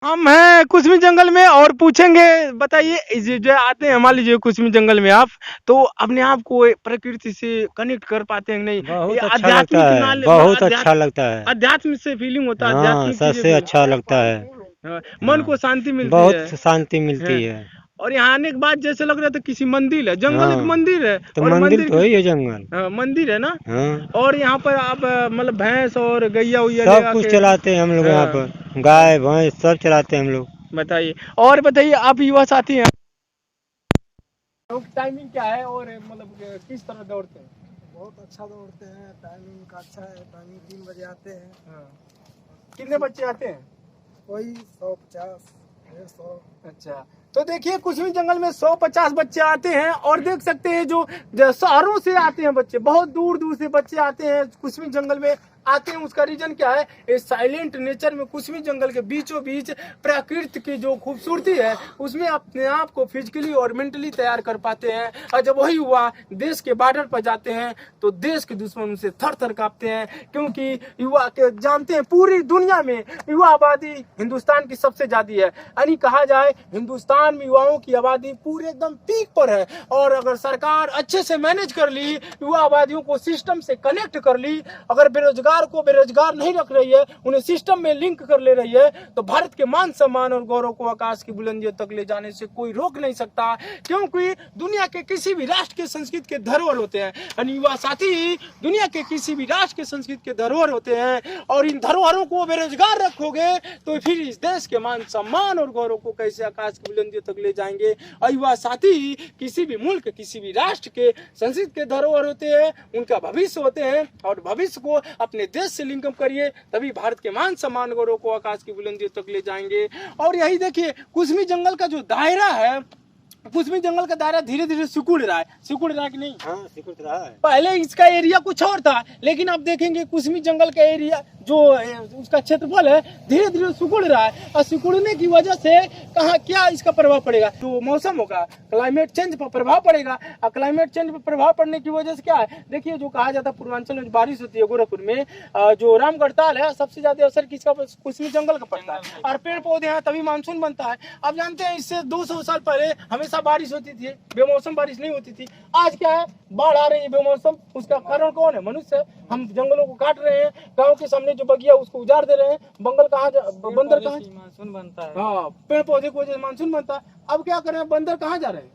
हम हैं कुसमी जंगल में और पूछेंगे। बताइए जो आते हैं मान लीजिए कुसमी जंगल में आप, तो अपने आप को प्रकृति से कनेक्ट कर पाते हैं कि नहीं? ये बहुत अच्छा लगता आध्यात्मिक है, बहुत अच्छा लगता है। अध्यात्म से फीलिंग होता है, हाँ, आध्यात्मिक चीजें सबसे अच्छा लगता है। मन को हाँ, शांति मिलती बहुत है। शांति मिलती हैं। है। और यहाँ आने के बाद जैसे लग रहा था किसी मंदिर है, जंगल एक हाँ, मंदिर है। तो और मंदिर मंदिर तो के है ये जंगल। मंदिर है ना। हाँ, और यहाँ पर आप मतलब भैंस और गैया उइया ले सब कुछ आके चलाते हैं हम लोग यहाँ हाँ, पर, गाय भैंस सब चलाते हैं हम लोग। बताइए। और बताइए आप युवा साथी हैं, टाइमिंग क्या है और मतलब किस तरह दौड़ते हैं? बहुत अच्छा दौड़ते हैं, टाइमिंग का अच्छा है। टाइमिंग 3 बजे आते हैं। हाँ। कितने बच्चे आते हैं? कोई 150 150। अच्छा, तो देखिए कुसमी जंगल में 150 बच्चे आते हैं और देख सकते हैं जो शहरों से आते हैं बच्चे, बहुत दूर दूर से बच्चे आते हैं कुसमी जंगल में आते हैं। उसका रीजन क्या है? इस साइलेंट नेचर में कुसमी जंगल के बीचों बीच प्रकृति की जो खूबसूरती है उसमें अपने आप को फिजिकली और मेंटली तैयार कर पाते हैं। और जब वही युवा देश के बॉर्डर पर जाते हैं तो देश के दुश्मन उनसे थर थर कांपते हैं, क्योंकि युवा के जानते हैं पूरी दुनिया में युवा आबादी हिंदुस्तान की सबसे ज्यादा है। यानी कहा जाए हिंदुस्तान में युवाओं की आबादी पूरे एकदम पीक पर है। और अगर सरकार अच्छे से मैनेज कर ली, युवा आबादियों को सिस्टम से कनेक्ट कर ली, अगर बेरोजगार को बेरोजगार नहीं रख रही है, उन्हें सिस्टम में लिंक कर ले रही है, तो भारत के मान सम्मान और गौरव को आकाश की बुलंदियों तक ले जाने से कोई रोक नहीं सकता। क्योंकि दुनिया के किसी भी राष्ट्र के संस्कृति के धरोहर होते हैं, यानी युवा साथी दुनिया के किसी भी राष्ट्र के संस्कृति के धरोहर होते हैं। और इन धरोहरों को बेरोजगार रखोगे तो फिर इस देश के मान सम्मान और गौरव को कैसे आकाश की बुलंदियों तक ले जाएंगे? और युवा साथी किसी भी मुल्क किसी भी राष्ट्र के संस्कृति के धरोहर होते हैं, उनका भविष्य होते हैं। और भविष्य को अपने देश से लिंकअप करिए, तभी भारत के मान सम्मान गौरव को आकाश की बुलंदियों तक ले जाएंगे। और यही देखिए कुसमी जंगल का जो दायरा है, कुसमी जंगल का दायरा धीरे धीरे सिकुड़ रहा है। सिकुड़ रहा है कि नहीं? हाँ, सिकुड़ रहा है। पहले इसका एरिया कुछ और था, लेकिन अब देखेंगे कुसमी जंगल का एरिया जो उसका क्षेत्रफल है धीरे धीरे सिकुड़ रहा है। और सिकुड़ने की वजह से कहाँ क्या इसका प्रभाव पड़ेगा? जो मौसम होगा, क्लाइमेट चेंज पर प्रभाव पड़ेगा। और क्लाइमेट चेंज पर प्रभाव पड़ने की वजह से क्या है? देखिए जो कहा जाता है पूर्वांचल में बारिश होती है, गोरखपुर में जो रामगढ़ताल है, सबसे ज्यादा असर किसका? कुसमी जंगल का पड़ता है। और पेड़ पौधे हैं तभी मानसून बनता है। अब जानते हैं इससे 200 साल पहले हमेशा बारिश होती थी, बेमौसम बारिश नहीं होती थी। आज क्या है? बाढ़ आ रही है बेमौसम। उसका कारण कौन है? मनुष्य है। हम जंगलों को काट रहे हैं, गांव के सामने जो बगिया उसको उजाड़ दे रहे हैं। बंदर कहाँ मानसून बनता है। हाँ, पेड़ पौधे की वजह से मानसून बनता है। अब क्या करें? बंदर कहाँ जा रहे हैं?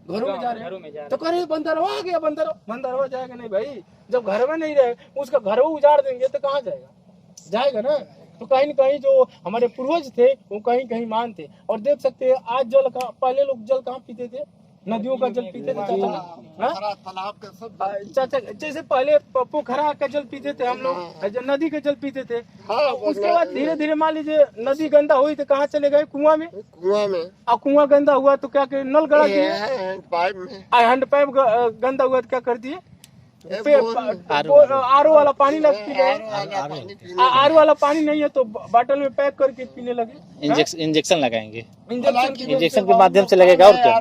घरों में जा रहे हैं। तो करे बंदर आ गया, बंदर जाएगा नहीं भाई। जब घर में नहीं रहे, उसका घर उजाड़ देंगे तो कहाँ जाएगा? जाएगा ना। तो कहीं न कहीं जो हमारे पूर्वज थे वो कहीं कहीं मान थे। और देख सकते हैं आज जल का, पहले लोग जल कहाँ पीते थे? नदियों का जल पीते थे चाचा। तालाब का सब चाचा जैसे पहले पोखरा का जल पीते थे हम लोग, नदी का जल पीते थे। उसके बाद धीरे धीरे मान लीजिए नदी गंदा हुई तो कहाँ चले गए? कुआं में। और कुआं गंदा हुआ तो क्या करे? नल गड़ा दिए। हैंड पाइप गंदा हुआ तो क्या कर दिए? आरओ वाला पानी लग पी गए। आरओ वाला पानी नहीं है तो बॉटल में पैक करके पीने लगे। इंजेक्शन लगाएंगे, इंजेक्शन इंजेक्शन के माध्यम से लगेगा। और क्या?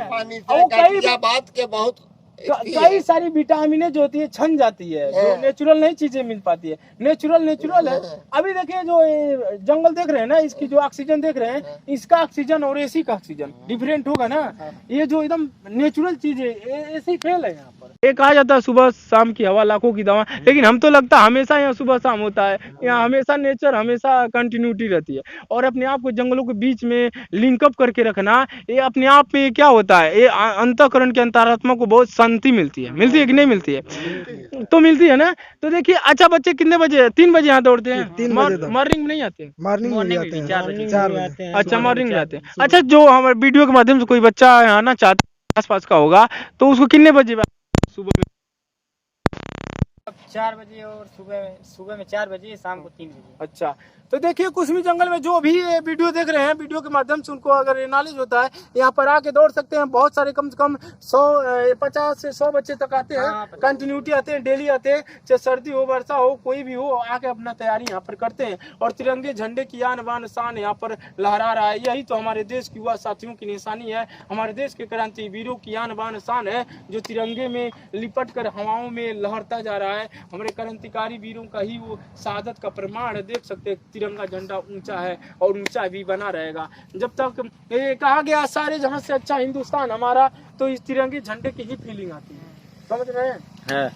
पानी से बात के बहुत कई सारी विटामिनें जो होती है छन जाती है, जो नेचुरल नहीं चीजें मिल पाती है। नेचुरल है। अभी देखिए जो ये जंगल देख रहे हैं ना, इसकी जो ऑक्सीजन देख रहे हैं, इसका ऑक्सीजन और एसी का ऑक्सीजन डिफरेंट होगा ना। ये जो एकदम नेचुरल चीज है, ऐसी फेल है यहाँ पर। ये कहा जाता है सुबह शाम की हवा लाखों की दवा, लेकिन हम तो लगता है हमेशा यहाँ सुबह शाम होता है। यहाँ हमेशा नेचर हमेशा कंटिन्यूटी रहती है। और अपने आप को जंगलों के बीच में लिंकअप करके रखना, ये अपने आप में क्या होता है? ये अंतःकरण के अंतरात्मा को बहुत शांति मिलती है कि नहीं मिलती है? तो मिलती है ना। तो देखिए अच्छा बच्चे कितने बजे? 3 बजे यहाँ दौड़ते हैं। 3 बजे मॉर्निंग में नहीं आते? मॉर्निंग में जाते हैं 4 बजे। अच्छा मॉर्निंग में जाते हैं। अच्छा जो हमारे वीडियो के माध्यम से कोई बच्चा आना चाहता है आसपास का होगा तो उसको कितने बजे सुबह में? 4 बजे और सुबह में 4 बजे, शाम को 3 बजे। अच्छा, तो देखिए कुसमी जंगल में जो भी ये वीडियो देख रहे हैं, वीडियो के माध्यम से उनको अगर ये नॉलेज होता है, यहाँ पर आके दौड़ सकते हैं। बहुत सारे कम से कम 50 से 100 बच्चे तक आते हैं, कंटिन्यूटी आते हैं, डेली आते हैं। चाहे सर्दी हो वर्षा हो कोई भी हो, आके अपना तैयारी यहाँ पर करते हैं। और तिरंगे झंडे की आन बान शान यहाँ पर लहरा रहा है। यही तो हमारे देश के युवा साथियों की निशानी है, हमारे देश के क्रांति वीरों की आन बान शान है, जो तिरंगे में लिपट कर हवाओं में लहरता जा रहा है, हमारे क्रांतिकारी वीरों का ही वो शहादत का प्रमाण है। देख सकते हैं तिरंगा झंडा ऊंचा है और ऊंचा भी बना रहेगा जब तक ये कहा गया सारे जहां से अच्छा हिंदुस्तान हमारा, तो इस तिरंगे झंडे की ही फीलिंग आती है, समझ रहे हैं।